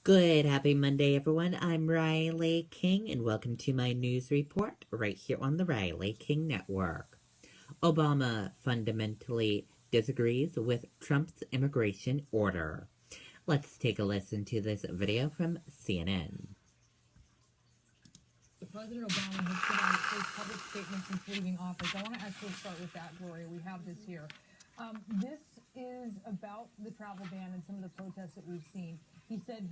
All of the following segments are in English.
Good, happy Monday, everyone. I'm Riley King, and welcome to my news report right here on the Riley King Network. Obama fundamentally disagrees with Trump's immigration order. Let's take a listen to this video from CNN. President Obama has put out his public statement since leaving office. I want to actually start with that, Gloria. We have this here. This is about the travel ban and some of the protests that we've seen. He said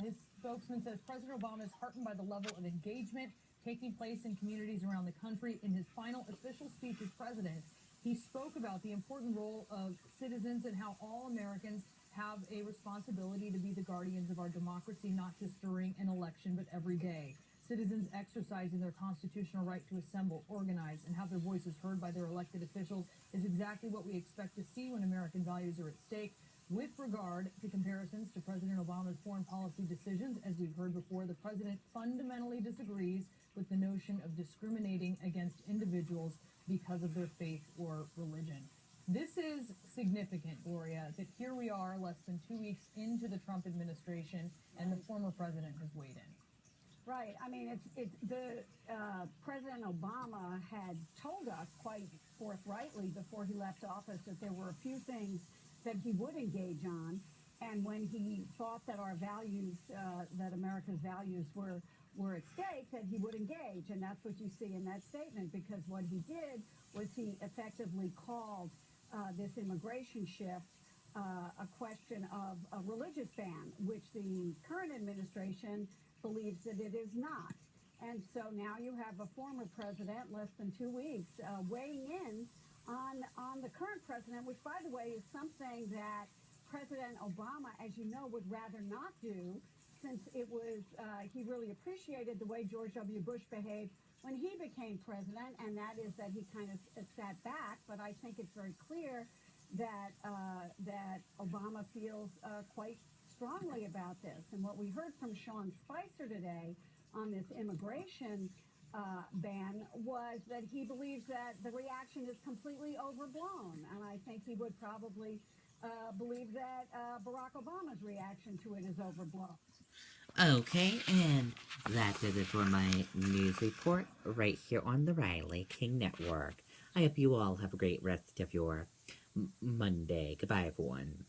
his spokesman says President Obama is heartened by the level of engagement taking place in communities around the country. In his final official speech as president, he spoke about the important role of citizens and how all Americans have a responsibility to be the guardians of our democracy, not just during an election, but every day. Citizens exercising their constitutional right to assemble, organize, and have their voices heard by their elected officials is exactly what we expect to see when American values are at stake. With regard to comparisons to President Obama's foreign policy decisions, as we've heard before, the president fundamentally disagrees with the notion of discriminating against individuals because of their faith or religion. This is significant, Gloria, that here we are less than 2 weeks into the Trump administration and the former president has weighed in. Right. I mean, President Obama had told us quite forthrightly before he left office that there were a few things that he would engage on, and when he thought that our values, that America's values were at stake, that he would engage, and that's what you see in that statement. Because what he did was he effectively called this immigration shift a question of a religious ban, which the current administration believes that it is not. And so now you have a former president, less than 2 weeks, weighing in on the current president, which, by the way, is something that President Obama, as you know, would rather not do, since he really appreciated the way George W. Bush behaved when he became president, and that is that he kind of sat back. But I think it's very clear that Obama feels quite strongly about this. And what we heard from Sean Spicer today on this immigration ban was that he believes that the reaction is completely overblown. And I think he would probably believe that Barack Obama's reaction to it is overblown. Okay, and that does it for my news report right here on the Riley King Network. I hope you all have a great rest of your Monday. Goodbye, everyone.